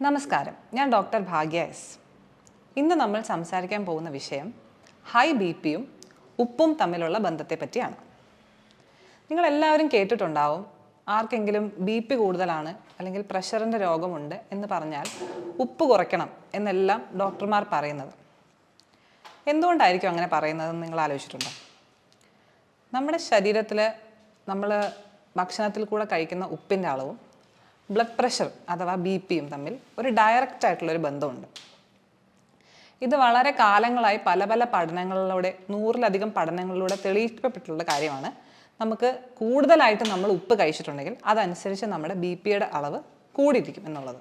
നമസ്കാരം, ഞാൻ ഡോക്ടർ ഭാഗ്യ എസ്. ഇന്ന് നമ്മൾ സംസാരിക്കാൻ പോകുന്ന വിഷയം ഹൈ ബി പിയും ഉപ്പും തമ്മിലുള്ള ബന്ധത്തെ പറ്റിയാണ്. നിങ്ങളെല്ലാവരും കേട്ടിട്ടുണ്ടാവും, ആർക്കെങ്കിലും ബി പി കൂടുതലാണ് അല്ലെങ്കിൽ പ്രഷറിൻ്റെ രോഗമുണ്ട് എന്ന് പറഞ്ഞാൽ ഉപ്പ് കുറയ്ക്കണം എന്നെല്ലാം ഡോക്ടർമാർ പറയുന്നത്. എന്തുകൊണ്ടായിരിക്കും അങ്ങനെ പറയുന്നതെന്ന് നിങ്ങൾ ആലോചിച്ചിട്ടുണ്ടോ? നമ്മുടെ ശരീരത്തിൽ നമ്മൾ ഭക്ഷണത്തിൽ കൂടെ കഴിക്കുന്ന ഉപ്പിൻ്റെ അളവും ബ്ലഡ് പ്രഷർ അഥവാ ബി പിയും തമ്മിൽ ഒരു ഡയറക്റ്റ് ആയിട്ടുള്ളൊരു ബന്ധമുണ്ട്. ഇത് വളരെ കാലങ്ങളായി പല പല പഠനങ്ങളിലൂടെ 100-ലധികം പഠനങ്ങളിലൂടെ തെളിയിക്കപ്പെട്ടിട്ടുള്ള കാര്യമാണ്. നമുക്ക് കൂടുതലായിട്ട് നമ്മൾ ഉപ്പ് കഴിച്ചിട്ടുണ്ടെങ്കിൽ അതനുസരിച്ച് നമ്മുടെ ബി പിയുടെ അളവ് കൂടിയിരിക്കും എന്നുള്ളത്.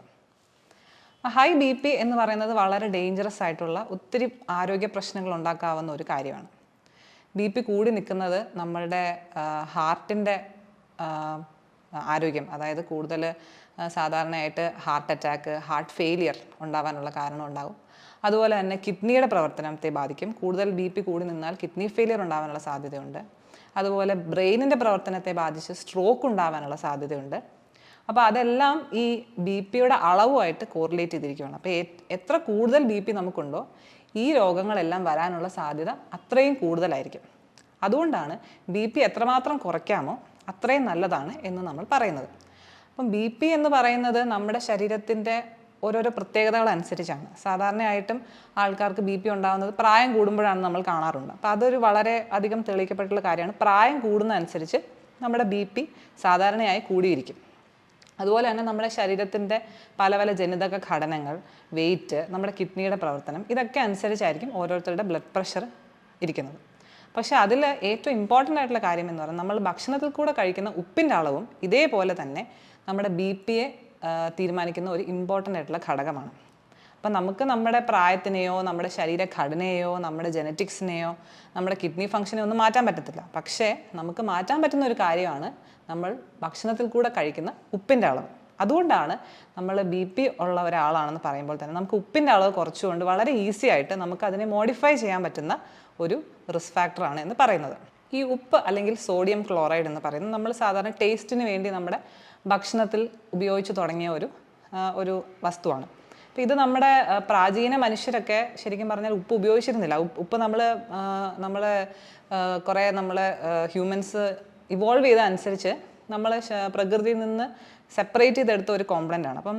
ഹൈ ബി പി എന്ന് പറയുന്നത് വളരെ ഡേഞ്ചറസ് ആയിട്ടുള്ള ഒത്തിരി ആരോഗ്യ പ്രശ്നങ്ങൾ ഉണ്ടാക്കാവുന്ന ഒരു കാര്യമാണ്. ബി പി കൂടി നിൽക്കുന്നത് നമ്മളുടെ ഹാർട്ടിൻ്റെ ആരോഗ്യം, അതായത് കൂടുതൽ സാധാരണയായിട്ട് ഹാർട്ട് അറ്റാക്ക്, ഹാർട്ട് ഫെയിലിയർ ഉണ്ടാവാനുള്ള കാരണം ഉണ്ടാകും. അതുപോലെ തന്നെ കിഡ്നിയുടെ പ്രവർത്തനത്തെ ബാധിക്കും. കൂടുതൽ ബി പി കൂടി നിന്നാൽ കിഡ്നി ഫെയിലിയർ ഉണ്ടാവാനുള്ള സാധ്യതയുണ്ട്. അതുപോലെ ബ്രെയിനിൻ്റെ പ്രവർത്തനത്തെ ബാധിച്ച് സ്ട്രോക്ക് ഉണ്ടാവാനുള്ള സാധ്യതയുണ്ട്. അപ്പോൾ അതെല്ലാം ഈ ബി പിയുടെ അളവുമായിട്ട് കോറിലേറ്റ് ചെയ്തിരിക്കുകയാണ്. അപ്പോൾ എത്ര കൂടുതൽ ബി പി നമുക്കുണ്ടോ ഈ രോഗങ്ങളെല്ലാം വരാനുള്ള സാധ്യത അത്രയും കൂടുതലായിരിക്കും. അതുകൊണ്ടാണ് ബി പി എത്രമാത്രം കുറയ്ക്കാമോ അത്രയും നല്ലതാണ് എന്ന് നമ്മൾ പറയുന്നത്. അപ്പം ബി പി എന്ന് പറയുന്നത് നമ്മുടെ ശരീരത്തിൻ്റെ ഓരോരോ പ്രത്യേകതകൾ അനുസരിച്ചാണ്. സാധാരണയായിട്ടും ആൾക്കാർക്ക് ബി പി ഉണ്ടാകുന്നത് പ്രായം കൂടുമ്പോഴാണ് നമ്മൾ കാണാറുണ്ട്. അപ്പോൾ അതൊരു വളരെ അധികം തെളിയിക്കപ്പെട്ടുള്ള കാര്യമാണ്. പ്രായം കൂടുന്നതനുസരിച്ച് നമ്മുടെ ബി പി സാധാരണയായി കൂടിയിരിക്കും. അതുപോലെ തന്നെ നമ്മുടെ ശരീരത്തിൻ്റെ പല പല ജനിതക ഘടനകൾ, വെയിറ്റ്, നമ്മുടെ കിഡ്നിയുടെ പ്രവർത്തനം, ഇതൊക്കെ അനുസരിച്ചായിരിക്കും ഓരോരുത്തരുടെ ബ്ലഡ് പ്രഷർ ഇരിക്കുന്നത്. പക്ഷേ അതിൽ ഏറ്റവും ഇമ്പോർട്ടൻ്റ് ആയിട്ടുള്ള കാര്യം എന്ന് പറയുന്നത് നമ്മൾ ഭക്ഷണത്തിൽ കൂടെ കഴിക്കുന്ന ഉപ്പിൻ്റെ അളവും ഇതേപോലെ തന്നെ നമ്മുടെ ബി പിയെ തീരുമാനിക്കുന്ന ഒരു ഇമ്പോർട്ടൻ്റ് ആയിട്ടുള്ള ഘടകമാണ്. അപ്പം നമുക്ക് നമ്മുടെ പ്രായത്തിനെയോ നമ്മുടെ ശരീരഘടനയെയോ നമ്മുടെ ജെനറ്റിക്സിനെയോ നമ്മുടെ കിഡ്നി ഫംഗ്ഷനെയോ ഒന്നും മാറ്റാൻ പറ്റത്തില്ല. പക്ഷേ നമുക്ക് മാറ്റാൻ പറ്റുന്ന ഒരു കാര്യമാണ് നമ്മൾ ഭക്ഷണത്തിൽ കൂടെ കഴിക്കുന്ന ഉപ്പിൻ്റെ അളവ്. അതുകൊണ്ടാണ് നമ്മൾ ബി പി ഉള്ള ഒരാളാണെന്ന് പറയുമ്പോൾ തന്നെ നമുക്ക് ഉപ്പിൻ്റെ അളവ് കുറച്ചുകൊണ്ട് വളരെ ഈസി ആയിട്ട് നമുക്ക് അതിനെ മോഡിഫൈ ചെയ്യാൻ പറ്റുന്ന ഒരു റിസ്ക് ഫാക്ടറാണ് എന്ന് പറയുന്നത്. ഈ ഉപ്പ് അല്ലെങ്കിൽ സോഡിയം ക്ലോറൈഡ് എന്ന് പറയുന്നത് നമ്മൾ സാധാരണ ടേസ്റ്റിന് വേണ്ടി നമ്മുടെ ഭക്ഷണത്തിൽ ഉപയോഗിച്ച് തുടങ്ങിയ ഒരു വസ്തുവാണ്. അപ്പോൾ ഇത് നമ്മുടെ പ്രാചീന മനുഷ്യരൊക്കെ ശരിക്കും പറഞ്ഞാൽ ഉപ്പ് ഉപയോഗിച്ചിരുന്നില്ല. ഉപ്പ് നമ്മൾ കുറേ ഹ്യൂമൻസ് ഇവോൾവ് ചെയ്ത അനുസരിച്ച് നമ്മൾ പ്രകൃതിയിൽ നിന്ന് സെപ്പറേറ്റ് ചെയ്തെടുത്ത ഒരു കോമ്പണൻ്റ് ആണ്. അപ്പം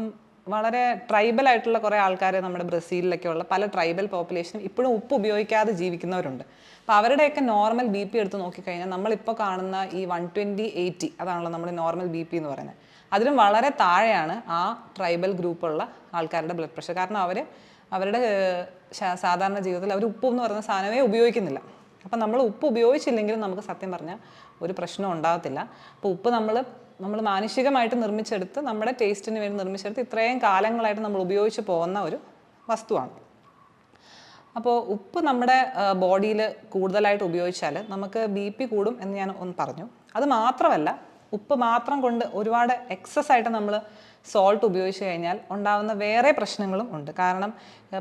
വളരെ ട്രൈബൽ ആയിട്ടുള്ള കുറേ ആൾക്കാർ നമ്മുടെ ബ്രസീലിലൊക്കെ ഉള്ള പല ട്രൈബൽ പോപ്പുലേഷനും ഇപ്പോഴും ഉപ്പ് ഉപയോഗിക്കാതെ ജീവിക്കുന്നവരുണ്ട്. അപ്പോൾ അവരുടെയൊക്കെ നോർമൽ ബി പി എടുത്ത് നോക്കിക്കഴിഞ്ഞാൽ നമ്മളിപ്പോൾ കാണുന്ന ഈ 120/80 അതാണല്ലോ നമ്മുടെ നോർമൽ ബി പി എന്ന് പറയുന്നത്. അതിലും വളരെ താഴെയാണ് ആ ട്രൈബൽ ഗ്രൂപ്പുള്ള ആൾക്കാരുടെ ബ്ലഡ് പ്രഷർ. കാരണം അവരുടെ സാധാരണ ജീവിതത്തിൽ അവർ ഉപ്പ് എന്ന് പറയുന്ന സാധനമേ ഉപയോഗിക്കുന്നില്ല. അപ്പം നമ്മൾ ഉപ്പ് ഉപയോഗിച്ചില്ലെങ്കിലും നമുക്ക് സത്യം പറഞ്ഞാൽ ഒരു പ്രശ്നം ഉണ്ടാകത്തില്ല. അപ്പോൾ ഉപ്പ് നമ്മൾ മാനുഷികമായിട്ട് നിർമ്മിച്ചെടുത്ത് നമ്മുടെ ടേസ്റ്റിന് വേണ്ടി നിർമ്മിച്ചെടുത്ത് ഇത്രയും കാലങ്ങളായിട്ട് നമ്മൾ ഉപയോഗിച്ച് പോകുന്ന ഒരു വസ്തുവാണ്. അപ്പോൾ ഉപ്പ് നമ്മുടെ ബോഡിയിൽ കൂടുതലായിട്ട് ഉപയോഗിച്ചാൽ നമുക്ക് ബി പി കൂടും എന്ന് ഞാൻ ഒന്ന് പറഞ്ഞു. അത് മാത്രമല്ല, ഉപ്പ് മാത്രം കൊണ്ട് ഒരുപാട് എക്സസ് ആയിട്ട് നമ്മൾ സോൾട്ട് ഉപയോഗിച്ച് കഴിഞ്ഞാൽ ഉണ്ടാകുന്ന വേറെ പ്രശ്നങ്ങളും ഉണ്ട്. കാരണം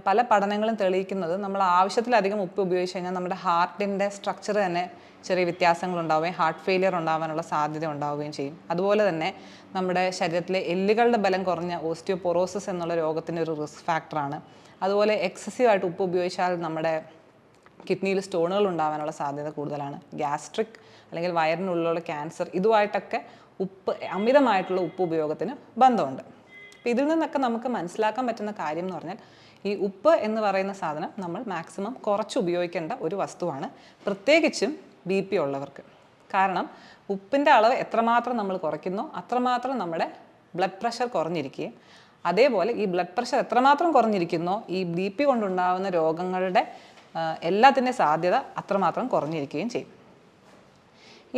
പല പഠനങ്ങളും തെളിയിക്കുന്നത് നമ്മൾ ആവശ്യത്തിലധികം ഉപ്പ് ഉപയോഗിച്ച് കഴിഞ്ഞാൽ നമ്മുടെ ഹാർട്ടിൻ്റെ സ്ട്രക്ചർ തന്നെ ചെറിയ വ്യത്യാസങ്ങൾ ഉണ്ടാവുകയും ഹാർട്ട് ഫെയിലിയർ ഉണ്ടാകാനുള്ള സാധ്യത ഉണ്ടാവുകയും ചെയ്യും. അതുപോലെ തന്നെ നമ്മുടെ ശരീരത്തിലെ എല്ലുകളുടെ ബലം കുറഞ്ഞ ഓസ്റ്റിയോപൊറോസിസ് എന്നുള്ള രോഗത്തിൻ്റെ ഒരു റിസ്ക് ഫാക്ടറാണ്. അതുപോലെ എക്സസീവായിട്ട് ഉപ്പ് ഉപയോഗിച്ചാൽ നമ്മുടെ കിഡ്നിയിൽ സ്റ്റോണുകൾ ഉണ്ടാകാനുള്ള സാധ്യത കൂടുതലാണ്. ഗ്യാസ്ട്രിക് അല്ലെങ്കിൽ വയറിനുള്ളിലുള്ള ക്യാൻസർ, ഇതുമായിട്ടൊക്കെ അമിതമായിട്ടുള്ള ഉപ്പ് ഉപയോഗത്തിന് ബന്ധമുണ്ട്. അപ്പോൾ ഇതിൽ നിന്നൊക്കെ നമുക്ക് മനസ്സിലാക്കാൻ പറ്റുന്ന കാര്യം എന്ന് പറഞ്ഞാൽ ഈ ഉപ്പ് എന്ന് പറയുന്ന സാധനം നമ്മൾ മാക്സിമം കുറച്ച് ഉപയോഗിക്കേണ്ട ഒരു വസ്തുവാണ്, പ്രത്യേകിച്ചും ബി പി ഉള്ളവർക്ക്. കാരണം ഉപ്പിൻ്റെ അളവ് എത്രമാത്രം നമ്മൾ കുറയ്ക്കുന്നോ അത്രമാത്രം നമ്മുടെ ബ്ലഡ് പ്രഷർ കുറഞ്ഞിരിക്കുകയും അതേപോലെ ഈ ബ്ലഡ് പ്രഷർ എത്രമാത്രം കുറഞ്ഞിരിക്കുന്നോ ഈ ബി പി കൊണ്ടുണ്ടാകുന്ന രോഗങ്ങളുടെ എല്ലാത്തിൻ്റെ സാധ്യത അത്രമാത്രം കുറഞ്ഞിരിക്കുകയും ചെയ്യും.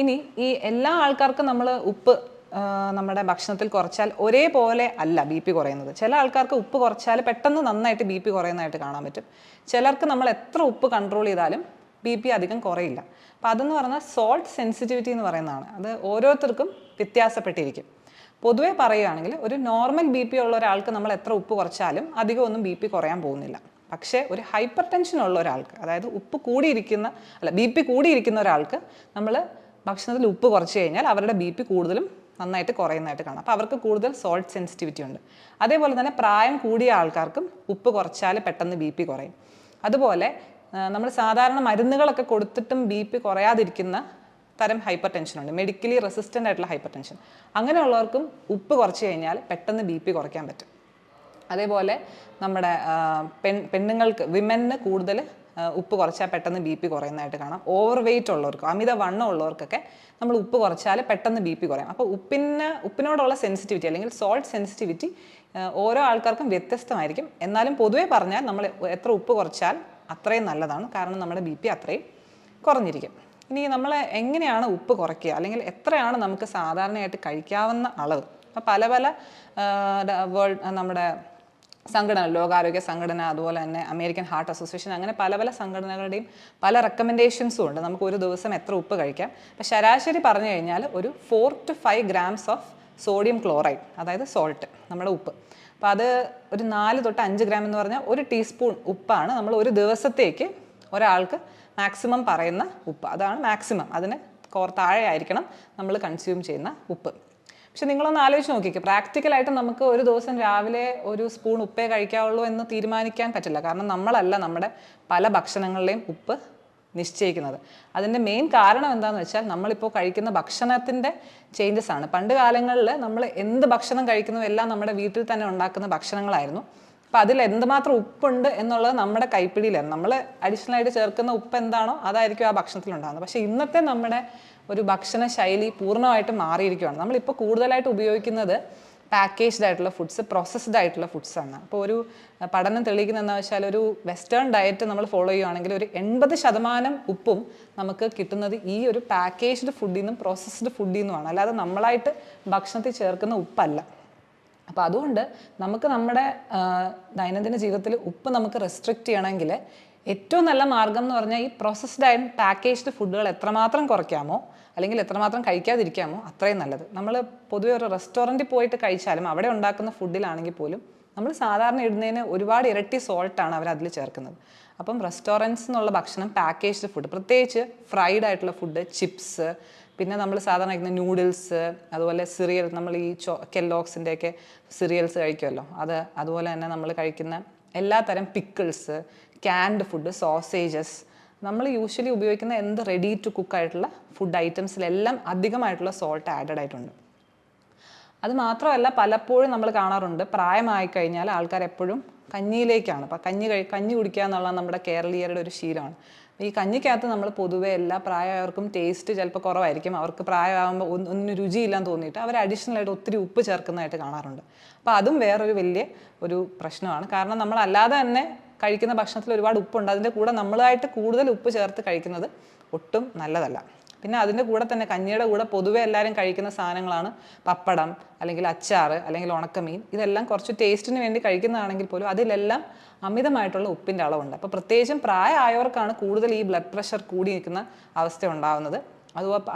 ഇനി ഈ എല്ലാ ആൾക്കാർക്കും നമ്മൾ ഉപ്പ് നമ്മുടെ ഭക്ഷണത്തിൽ കുറച്ചാൽ ഒരേപോലെ അല്ല ബി പി കുറയുന്നത്. ചില ആൾക്കാർക്ക് ഉപ്പ് കുറച്ചാൽ പെട്ടെന്ന് നന്നായിട്ട് ബി പി കുറയുന്നതായിട്ട് കാണാൻ പറ്റും. ചിലർക്ക് നമ്മൾ എത്ര ഉപ്പ് കൺട്രോൾ ചെയ്താലും ബി പി അധികം കുറയില്ല. അപ്പോൾ അതെന്ന് പറഞ്ഞാൽ സോൾട്ട് സെൻസിറ്റിവിറ്റി എന്ന് പറയുന്നതാണ്. അത് ഓരോരുത്തർക്കും വ്യത്യാസപ്പെട്ടിരിക്കും. പൊതുവേ പറയുകയാണെങ്കിൽ ഒരു നോർമൽ ബി പി ഉള്ള ഒരാൾക്ക് നമ്മൾ എത്ര ഉപ്പ് കുറച്ചാലും അധികം ഒന്നും ബി പി കുറയാൻ പോകുന്നില്ല. പക്ഷേ ഒരു ഹൈപ്പർ ടെൻഷൻ ഉള്ള ഒരാൾക്ക്, അതായത് ബി പി കൂടിയിരിക്കുന്ന ഒരാൾക്ക് നമ്മൾ ഭക്ഷണത്തിൽ ഉപ്പ് കുറച്ച് കഴിഞ്ഞാൽ അവരുടെ ബി പി കൂടുതലും നന്നായിട്ട് കുറയുന്നതായിട്ട് കാണാം. അപ്പോൾ അവർക്ക് കൂടുതൽ സോൾട്ട് സെൻസിറ്റിവിറ്റി ഉണ്ട്. അതേപോലെ തന്നെ പ്രായം കൂടിയ ആൾക്കാർക്കും ഉപ്പ് കുറച്ചാൽ പെട്ടെന്ന് ബി പി കുറയും. അതുപോലെ നമ്മൾ സാധാരണ മരുന്നുകളൊക്കെ കൊടുത്തിട്ടും ബി പി കുറയാതിരിക്കുന്ന തരം ഹൈപ്പർ ടെൻഷൻ ഉണ്ട്, മെഡിക്കലി റെസിസ്റ്റൻ്റ് ആയിട്ടുള്ള ഹൈപ്പർ ടെൻഷൻ. അങ്ങനെയുള്ളവർക്കും ഉപ്പ് കുറച്ച് കഴിഞ്ഞാൽ പെട്ടെന്ന് ബി പി കുറയ്ക്കാൻ പറ്റും. അതേപോലെ നമ്മുടെ പെണ്ണുങ്ങൾക്ക് വിമന് കൂടുതൽ ഉപ്പ് കുറച്ചാൽ പെട്ടെന്ന് ബി പി കുറയുന്നതായിട്ട് കാണാം. ഓവർ വെയിറ്റ് ഉള്ളവർക്ക്, അമിത വണ്ണം ഉള്ളവർക്കൊക്കെ നമ്മൾ ഉപ്പ് കുറച്ചാൽ പെട്ടെന്ന് ബി പി കുറയും. അപ്പോൾ ഉപ്പിനോടുള്ള സെൻസിറ്റിവിറ്റി അല്ലെങ്കിൽ സോൾട്ട് സെൻസിറ്റിവിറ്റി ഓരോ ആൾക്കാർക്കും വ്യത്യസ്തമായിരിക്കും. എന്നാലും പൊതുവെ പറഞ്ഞാൽ നമ്മൾ എത്ര ഉപ്പ് കുറച്ചാൽ അത്രയും നല്ലതാണ്, കാരണം നമ്മുടെ ബി പി അത്രയും കുറഞ്ഞിരിക്കും. ഇനി നമ്മൾ എങ്ങനെയാണ് ഉപ്പ് കുറയ്ക്കുക, അല്ലെങ്കിൽ എത്രയാണ് നമുക്ക് സാധാരണയായിട്ട് കഴിക്കാവുന്ന അളവ്? അപ്പോൾ പല നമ്മുടെ സംഘടന, ലോകാരോഗ്യ സംഘടന, അതുപോലെ തന്നെ അമേരിക്കൻ ഹാർട്ട് അസോസിയേഷൻ, അങ്ങനെ പല സംഘടനകളുടെയും പല റെക്കമെൻഡേഷൻസും ഉണ്ട് നമുക്ക് ഒരു ദിവസം എത്ര ഉപ്പ് കഴിക്കാം. അപ്പോൾ ശരാശരി പറഞ്ഞു കഴിഞ്ഞാൽ ഒരു 4 to 5 grams of sodium chloride, അതായത് സോൾട്ട്, നമ്മുടെ ഉപ്പ്. അപ്പോൾ അത് ഒരു 4 to 5 gram എന്ന് പറഞ്ഞാൽ 1 ടീസ്പൂൺ ഉപ്പാണ് നമ്മൾ ഒരു ദിവസത്തേക്ക് ഒരാൾക്ക് മാക്സിമം പറയുന്ന ഉപ്പ്. അതാണ് മാക്സിമം, അതിന് താഴെ ആയിരിക്കണം നമ്മൾ കൺസ്യൂം ചെയ്യുന്ന ഉപ്പ്. പക്ഷെ നിങ്ങളൊന്ന് ആലോചിച്ച് നോക്കിക്കുക, പ്രാക്ടിക്കലായിട്ട് നമുക്ക് ഒരു ദിവസം രാവിലെ ഒരു സ്പൂൺ ഉപ്പേ കഴിക്കാവുള്ളൂ എന്ന് തീരുമാനിക്കാൻ പറ്റില്ല. കാരണം നമ്മളല്ല നമ്മുടെ പല ഭക്ഷണങ്ങളിലെയും ഉപ്പ് നിശ്ചയിക്കുന്നത്. അതിൻ്റെ മെയിൻ കാരണം എന്താണെന്ന് വെച്ചാൽ നമ്മളിപ്പോൾ കഴിക്കുന്ന ഭക്ഷണത്തിൻ്റെ ചേഞ്ചസ് ആണ്. പണ്ട് കാലങ്ങളിൽ നമ്മൾ എന്ത് ഭക്ഷണം കഴിക്കുന്നു എല്ലാം നമ്മുടെ വീട്ടിൽ തന്നെ ഉണ്ടാക്കുന്ന ഭക്ഷണങ്ങളായിരുന്നു. അപ്പോൾ അതിൽ എന്തുമാത്രം ഉപ്പുണ്ട് എന്നുള്ളത് നമ്മുടെ കൈപ്പിടിയിലായിരുന്നു. നമ്മൾ അഡീഷണലായിട്ട് ചേർക്കുന്ന ഉപ്പ് എന്താണോ അതായിരിക്കും ആ ഭക്ഷണത്തിൽ ഉണ്ടാകുന്നത്. പക്ഷേ ഇന്നത്തെ നമ്മുടെ ഒരു ഭക്ഷണ ശൈലി പൂർണ്ണമായിട്ടും മാറിയിരിക്കുകയാണ്. നമ്മളിപ്പോൾ കൂടുതലായിട്ട് ഉപയോഗിക്കുന്നത് പാക്കേജ്ഡ് ആയിട്ടുള്ള ഫുഡ്സ്, പ്രോസസ്ഡ് ആയിട്ടുള്ള ഫുഡ്സാണ്. അപ്പോൾ ഒരു പഠനം തെളിയിക്കുന്നത് എന്താ വെച്ചാൽ, ഒരു വെസ്റ്റേൺ ഡയറ്റ് നമ്മൾ ഫോളോ ചെയ്യുകയാണെങ്കിൽ ഒരു 80% ഉപ്പും നമുക്ക് കിട്ടുന്നത് ഈ ഒരു പാക്കേജ്ഡ് ഫുഡിൽ നിന്നും പ്രോസസ്ഡ് ഫുഡിൽ നിന്നുമാണ്, അല്ലാതെ നമ്മളായിട്ട് ഭക്ഷണത്തിൽ ചേർക്കുന്ന ഉപ്പല്ല. അപ്പോൾ അതുകൊണ്ട് നമുക്ക് നമ്മുടെ ദൈനംദിന ജീവിതത്തിൽ ഉപ്പ് നമുക്ക് റെസ്ട്രിക്റ്റ് ചെയ്യണമെങ്കിൽ ഏറ്റവും നല്ല മാർഗം എന്ന് പറഞ്ഞാൽ ഈ പ്രോസസ്ഡ് ആൻഡ് പാക്കേജ്ഡ് ഫുഡുകൾ എത്രമാത്രം കുറയ്ക്കാമോ അല്ലെങ്കിൽ എത്രമാത്രം കഴിക്കാതിരിക്കാമോ അത്രയും നല്ലത്. നമ്മൾ പൊതുവെ ഒരു റെസ്റ്റോറൻറ്റിൽ പോയിട്ട് കഴിച്ചാലും അവിടെ ഉണ്ടാക്കുന്ന ഫുഡിലാണെങ്കിൽ പോലും നമ്മൾ സാധാരണ ഇടുന്നതിന് ഒരുപാട് ഇരട്ടി സോൾട്ടാണ് അവർ അതിൽ ചേർക്കുന്നത്. അപ്പം റെസ്റ്റോറൻറ്റ്സ് എന്നുള്ള ഭക്ഷണം, പാക്കേജ്ഡ് ഫുഡ്, പ്രത്യേകിച്ച് ഫ്രൈഡ് ആയിട്ടുള്ള ഫുഡ്, ചിപ്സ്, പിന്നെ നമ്മൾ സാധാരണ കഴിക്കുന്ന നൂഡിൽസ്, അതുപോലെ സിറിയൽ, നമ്മൾ ഈ കെല്ലോഗ്സിൻ്റെയൊക്കെ സിറിയൽസ് കഴിക്കുമല്ലോ, അതുപോലെ തന്നെ നമ്മൾ കഴിക്കുന്ന എല്ലാ തരം പിക്കിൾസ്, ക്യാൻഡ് ഫുഡ്, സോസേജസ്, നമ്മൾ യൂഷ്വലി ഉപയോഗിക്കുന്ന എന്ത് റെഡി ടു കുക്ക് ആയിട്ടുള്ള ഫുഡ് ഐറ്റംസിലെല്ലാം അധികമായിട്ടുള്ള സോൾട്ട് ആഡഡ് ആയിട്ടുണ്ട്. അത് മാത്രമല്ല, പലപ്പോഴും നമ്മൾ കാണാറുണ്ട് പ്രായമായി കഴിഞ്ഞാൽ ആൾക്കാർ എപ്പോഴും കഞ്ഞിയിലേക്കാണ്. അപ്പം കഞ്ഞി കുടിക്കുക എന്നുള്ളത് നമ്മുടെ കേരളീയരുടെ ഒരു ശീലമാണ്. ഈ കഞ്ഞിക്കകത്ത് നമ്മൾ പൊതുവെ എല്ലാ പ്രായമായവർക്കും ടേസ്റ്റ് ചിലപ്പോൾ കുറവായിരിക്കും. അവർക്ക് പ്രായമാകുമ്പോൾ ഒന്നിനും രുചിയില്ലാന്ന് തോന്നിയിട്ട് അവർ അഡീഷണലായിട്ട് ഒത്തിരി ഉപ്പ് ചേർക്കുന്നതായിട്ട് കാണാറുണ്ട്. അപ്പോൾ അതും വേറൊരു വലിയ ഒരു പ്രശ്നമാണ്. കാരണം നമ്മളല്ലാതെ തന്നെ കഴിക്കുന്ന ഭക്ഷണത്തിൽ ഒരുപാട് ഉപ്പുണ്ട്, അതിൻ്റെ കൂടെ നമ്മളായിട്ട് കൂടുതൽ ഉപ്പ് ചേർത്ത് കഴിക്കുന്നത് ഒട്ടും നല്ലതല്ല. പിന്നെ അതിൻ്റെ കൂടെ തന്നെ കഞ്ഞിയുടെ കൂടെ പൊതുവെ എല്ലാവരും കഴിക്കുന്ന സാധനങ്ങളാണ് പപ്പടം, അല്ലെങ്കിൽ അച്ചാർ, അല്ലെങ്കിൽ ഉണക്കമീൻ. ഇതെല്ലാം കുറച്ച് ടേസ്റ്റിന് വേണ്ടി കഴിക്കുന്നതാണെങ്കിൽ പോലും അതിലെല്ലാം അമിതമായിട്ടുള്ള ഉപ്പിൻ്റെ അളവുണ്ട്. അപ്പോൾ പ്രത്യേകിച്ചും പ്രായമായവർക്കാണ് കൂടുതൽ ഈ ബ്ലഡ് പ്രഷർ കൂടി നിൽക്കുന്ന അവസ്ഥ ഉണ്ടാകുന്നത്.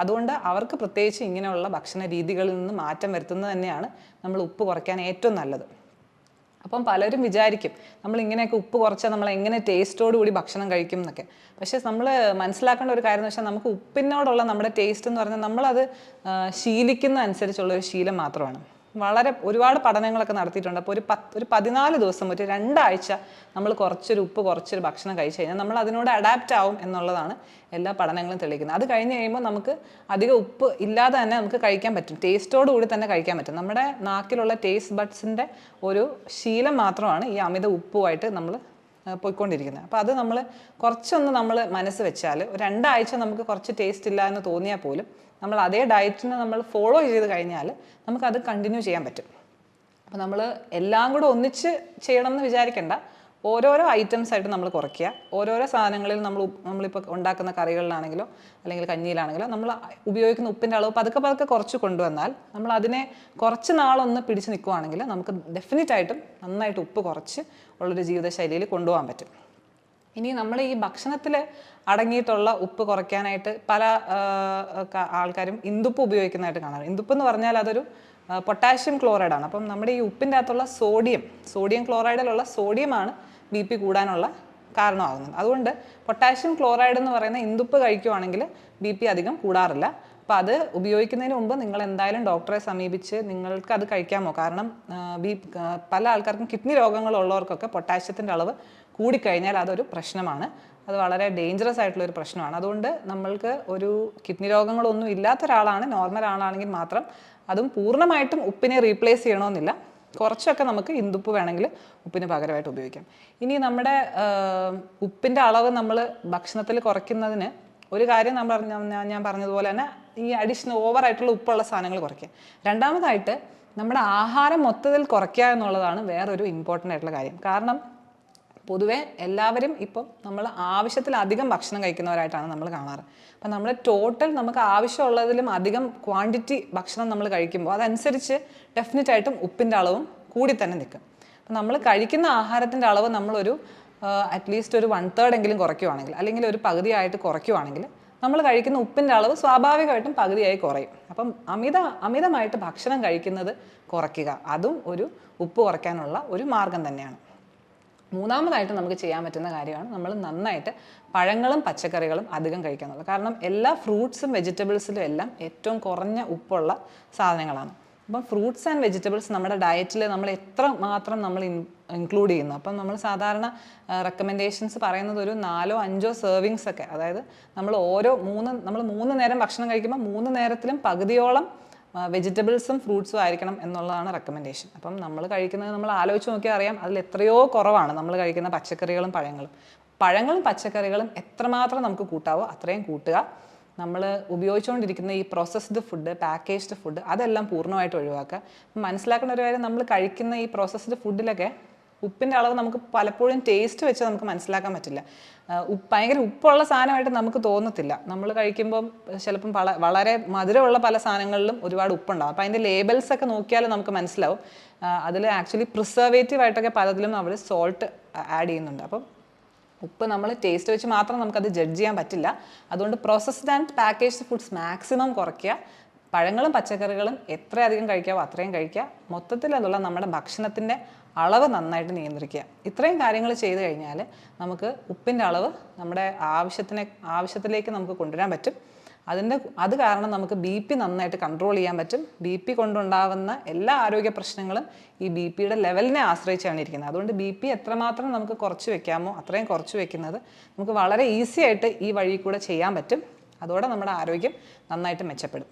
അതുകൊണ്ട് അവർക്ക് പ്രത്യേകിച്ച് ഇങ്ങനെയുള്ള ഭക്ഷണ രീതികളിൽ നിന്ന് മാറ്റം വരുത്തുന്നത് തന്നെയാണ് നമ്മൾ ഉപ്പ് കുറയ്ക്കാൻ ഏറ്റവും നല്ലത്. അപ്പം പലരും വിചാരിക്കും നമ്മൾ ഇങ്ങനെയൊക്കെ ഉപ്പ് കുറച്ചാൽ നമ്മൾ എങ്ങനെ ടേസ്റ്റോട് കൂടി ഭക്ഷണം കഴിക്കും എന്നൊക്കെ. പക്ഷേ നമ്മൾ മനസ്സിലാക്കേണ്ട ഒരു കാര്യം എന്ന് വെച്ചാൽ, നമുക്ക് ഉപ്പിനോടുള്ള നമ്മുടെ ടേസ്റ്റ് എന്ന് പറഞ്ഞാൽ നമ്മളത് ശീലിക്കുന്ന അനുസരിച്ചുള്ളൊരു ശീലം മാത്രമാണ്. ഒരുപാട് പഠനങ്ങളൊക്കെ നടത്തിയിട്ടുണ്ട്. അപ്പോൾ ഒരു 14 ദിവസം, ഒരു 2 ആഴ്ച നമ്മൾ കുറച്ചൊരു ഭക്ഷണം കഴിച്ചു കഴിഞ്ഞാൽ നമ്മൾ അതിനോട് അഡാപ്റ്റ് ആവും എന്നുള്ളതാണ് എല്ലാ പഠനങ്ങളും തെളിയിക്കുന്നത്. അത് കഴിഞ്ഞ് കഴിയുമ്പോൾ നമുക്ക് അധികം ഉപ്പ് ഇല്ലാതെ തന്നെ നമുക്ക് കഴിക്കാൻ പറ്റും, ടേസ്റ്റോട് കൂടി തന്നെ കഴിക്കാൻ പറ്റും. നമ്മുടെ നാക്കിലുള്ള ടേസ്റ്റ് ബഡ്സിൻ്റെ ഒരു ശീലം മാത്രമാണ് ഈ അമിത ഉപ്പുമായിട്ട് നമ്മൾ പോയിക്കൊണ്ടിരിക്കുന്നത്. അപ്പോൾ അത് കുറച്ചൊന്ന് നമ്മൾ മനസ്സ് വെച്ചാൽ, ഒരു 2 ആഴ്ച നമുക്ക് കുറച്ച് ടേസ്റ്റ് ഇല്ല എന്ന് തോന്നിയാൽ പോലും നമ്മൾ അതേ ഡയറ്റിനെ നമ്മൾ ഫോളോ ചെയ്ത് കഴിഞ്ഞാൽ നമുക്കത് കണ്ടിന്യൂ ചെയ്യാൻ പറ്റും. അപ്പോൾ നമ്മൾ എല്ലാം കൂടെ ഒന്നിച്ച് ചെയ്യണം എന്ന് വിചാരിക്കേണ്ട. ഓരോരോ ഐറ്റംസ് ആയിട്ട് നമ്മൾ കുറയ്ക്കുക. ഓരോരോ സാധനങ്ങളിൽ നമ്മളിപ്പോൾ ഉണ്ടാക്കുന്ന കറികളിലാണെങ്കിലോ അല്ലെങ്കിൽ കഞ്ഞിയിലാണെങ്കിലോ നമ്മൾ ഉപയോഗിക്കുന്ന ഉപ്പിൻ്റെ അളവ് പതുക്കെ കുറച്ച് കൊണ്ടുവന്നാൽ, നമ്മൾ അതിനെ കുറച്ച് നാളൊന്ന് പിടിച്ച് നിൽക്കുകയാണെങ്കിൽ നമുക്ക് ഡെഫിനറ്റായിട്ടും നന്നായിട്ട് ഉപ്പ് കുറച്ച് ഉള്ളൊരു ജീവിതശൈലിയിൽ കൊണ്ടുപോകാൻ പറ്റും. ഇനി നമ്മൾ ഈ ഭക്ഷണത്തിൽ അടങ്ങിയിട്ടുള്ള ഉപ്പ് കുറയ്ക്കാനായിട്ട് പല ആൾക്കാരും ഇന്ദുപ്പ് ഉപയോഗിക്കുന്നതായിട്ട് കാണാറ്. ഇന്ദുപ്പ് എന്ന് പറഞ്ഞാൽ അതൊരു പൊട്ടാഷ്യം ക്ലോറൈഡാണ്. അപ്പം നമ്മുടെ ഈ ഉപ്പിൻ്റെ അകത്തുള്ള സോഡിയം ക്ലോറൈഡിലുള്ള സോഡിയമാണ് ബി പി കൂടാനുള്ള കാരണമാകുന്നത്. അതുകൊണ്ട് പൊട്ടാഷ്യം ക്ലോറൈഡ് എന്ന് പറയുന്ന ഇന്ദുപ്പ് കഴിക്കുവാണെങ്കിൽ ബി പി അധികം കൂടാറില്ല. അപ്പോൾ അത് ഉപയോഗിക്കുന്നതിന് മുമ്പ് നിങ്ങൾ എന്തായാലും ഡോക്ടറെ സമീപിച്ച് നിങ്ങൾക്ക് അത് കഴിക്കാമോ, കാരണം പല ആൾക്കാർക്കും കിഡ്നി രോഗങ്ങളുള്ളവർക്കൊക്കെ പൊട്ടാസ്യത്തിൻ്റെ അളവ് കൂടിക്കഴിഞ്ഞാൽ അതൊരു പ്രശ്നമാണ്. അത് വളരെ ഡേഞ്ചറസ് ആയിട്ടുള്ളൊരു പ്രശ്നമാണ്. അതുകൊണ്ട് നമ്മൾക്ക് ഒരു കിഡ്നി രോഗങ്ങളൊന്നും ഇല്ലാത്ത ഒരാളാണ്, നോർമൽ ആളാണെങ്കിൽ മാത്രം, അതും പൂർണ്ണമായിട്ടും ഉപ്പിനെ റീപ്ലേസ് ചെയ്യണമെന്നില്ല, കുറച്ചൊക്കെ നമുക്ക് ഇന്ദുപ്പ് വേണമെങ്കിൽ ഉപ്പിന് പകരമായിട്ട് ഉപയോഗിക്കാം. ഇനി നമ്മുടെ ഉപ്പിൻ്റെ അളവ് നമ്മൾ ഭക്ഷണത്തിൽ കുറയ്ക്കുന്നതിന് ഒരു കാര്യം ഞാൻ പറഞ്ഞതുപോലെ തന്നെ ഈ അഡീഷണൽ ഓവറായിട്ടുള്ള ഉപ്പുള്ള സാധനങ്ങൾ കുറയ്ക്കുക. രണ്ടാമതായിട്ട് നമ്മുടെ ആഹാരം മൊത്തത്തിൽ കുറയ്ക്കുക എന്നുള്ളതാണ് വേറൊരു ഇമ്പോർട്ടൻ്റ് ആയിട്ടുള്ള കാര്യം. കാരണം പൊതുവെ എല്ലാവരും ഇപ്പം നമ്മൾ ആവശ്യത്തിലധികം ഭക്ഷണം കഴിക്കുന്നവരായിട്ടാണ് നമ്മൾ കാണാറ്. അപ്പം നമ്മൾ ടോട്ടൽ നമുക്ക് ആവശ്യമുള്ളതിലും അധികം ക്വാണ്ടിറ്റി ഭക്ഷണം നമ്മൾ കഴിക്കുമ്പോൾ അതനുസരിച്ച് ഡെഫിനറ്റായിട്ടും ഉപ്പിൻ്റെ അളവും കൂടി തന്നെ നിൽക്കും. അപ്പം നമ്മൾ കഴിക്കുന്ന ആഹാരത്തിൻ്റെ അളവ് നമ്മളൊരു അറ്റ്ലീസ്റ്റ് ഒരു 1/3 എങ്കിലും കുറയ്ക്കുവാണെങ്കിൽ, അല്ലെങ്കിൽ ഒരു പകുതിയായിട്ട് കുറയ്ക്കുവാണെങ്കിൽ നമ്മൾ കഴിക്കുന്ന ഉപ്പിൻ്റെ അളവ് സ്വാഭാവികമായിട്ടും പകുതിയായി കുറയും. അപ്പം അമിതമായിട്ട് ഭക്ഷണം കഴിക്കുന്നത് കുറയ്ക്കുക, അതും ഒരു ഉപ്പ് കുറയ്ക്കാനുള്ള ഒരു മാർഗം തന്നെയാണ്. മൂന്നാമതായിട്ട് നമുക്ക് ചെയ്യാൻ പറ്റുന്ന കാര്യമാണ് നമ്മൾ നന്നായിട്ട് പഴങ്ങളും പച്ചക്കറികളും അധികം കഴിക്കുക എന്നുള്ളത്. കാരണം എല്ലാ ഫ്രൂട്ട്സും വെജിറ്റബിൾസിലും എല്ലാം ഏറ്റവും കുറഞ്ഞ ഉപ്പുള്ള സാധനങ്ങളാണ്. അപ്പം ഫ്രൂട്ട്സ് ആൻഡ് വെജിറ്റബിൾസ് നമ്മുടെ ഡയറ്റിൽ നമ്മൾ എത്ര മാത്രം നമ്മൾ ഇൻക്ലൂഡ് ചെയ്യുന്നു. അപ്പം നമ്മൾ സാധാരണ റെക്കമെൻഡേഷൻസ് പറയുന്നത് ഒരു 4-5 സെർവിങ്സ് ഒക്കെ, അതായത് നമ്മൾ 3 നേരം ഭക്ഷണം കഴിക്കുമ്പോൾ 3 നേരത്തിലും പകുതിയോളം വെജിറ്റബിൾസും ഫ്രൂട്ട്സും ആയിരിക്കണം എന്നുള്ളതാണ് റെക്കമെൻഡേഷൻ. അപ്പം നമ്മൾ കഴിക്കുന്നത് നമ്മൾ ആലോചിച്ച് നോക്കിയാൽ അറിയാം, അതിൽ എത്രയോ കുറവാണ് നമ്മൾ കഴിക്കുന്ന പച്ചക്കറികളും പഴങ്ങളും പച്ചക്കറികളും എത്രമാത്രം നമുക്ക് കൂട്ടാവോ അത്രയും കൂട്ടുക. നമ്മൾ ഉപയോഗിച്ചുകൊണ്ടിരിക്കുന്ന ഈ പ്രോസസ്ഡ് ഫുഡ്, പാക്കേജ്ഡ് ഫുഡ്, അതെല്ലാം പൂർണ്ണമായിട്ട് ഒഴിവാക്കുക. മനസ്സിലാക്കേണ്ട ഒരു കാര്യം, നമ്മൾ കഴിക്കുന്ന ഈ പ്രോസസ്ഡ് ഫുഡിലൊക്കെ ഉപ്പിൻ്റെ അളവ് നമുക്ക് പലപ്പോഴും ടേസ്റ്റ് വെച്ച് നമുക്ക് മനസ്സിലാക്കാൻ പറ്റില്ല. ഭയങ്കര ഉപ്പുള്ള സാധനമായിട്ട് നമുക്ക് തോന്നത്തില്ല. നമ്മൾ കഴിക്കുമ്പം ചിലപ്പം വളരെ മധുരമുള്ള പല സാധനങ്ങളിലും ഒരുപാട് ഉപ്പുണ്ടാകും. അപ്പം അതിൻ്റെ ലേബൽസൊക്കെ നോക്കിയാൽ നമുക്ക് മനസ്സിലാവും അതിൽ ആക്ച്വലി പ്രിസർവേറ്റീവ് ആയിട്ടൊക്കെ പലതിലും അവർ സോൾട്ട് ആഡ് ചെയ്യുന്നുണ്ട്. അപ്പം ഉപ്പ് നമ്മൾ ടേസ്റ്റ് വെച്ച് മാത്രം നമുക്കത് ജഡ്ജ് ചെയ്യാൻ പറ്റില്ല. അതുകൊണ്ട് processed and packaged foods maximum കുറയ്ക്കുക. പഴങ്ങളും പച്ചക്കറികളും എത്രയധികം കഴിക്കാവോ അത്രയും കഴിക്കുക. മൊത്തത്തിൽ അതുള്ള നമ്മുടെ ഭക്ഷണത്തിൻ്റെ അളവ് നന്നായിട്ട് നിയന്ത്രിക്കുക. ഇത്രയും കാര്യങ്ങൾ ചെയ്ത് കഴിഞ്ഞാൽ നമുക്ക് ഉപ്പിൻ്റെ അളവ് നമ്മുടെ ആവശ്യത്തിലേക്ക് നമുക്ക് കൊണ്ടുവരാൻ പറ്റും. അത് കാരണം നമുക്ക് BP നന്നായിട്ട് കൺട്രോൾ ചെയ്യാൻ പറ്റും. BP കൊണ്ടുണ്ടാവുന്ന എല്ലാ ആരോഗ്യ പ്രശ്നങ്ങളും ഈ BPയുടെ ലെവലിനെ ആശ്രയിച്ചാണ് ഇരിക്കുന്നത്. അതുകൊണ്ട് BP എത്രമാത്രം നമുക്ക് കുറച്ച് വെക്കാമോ അത്രയും കുറച്ച് വെക്കുന്നത് നമുക്ക് വളരെ ഈസി ആയിട്ട് ഈ വഴി കൂടെ ചെയ്യാൻ പറ്റും. അതോടെ നമ്മുടെ ആരോഗ്യം നന്നായിട്ട് മെച്ചപ്പെടും.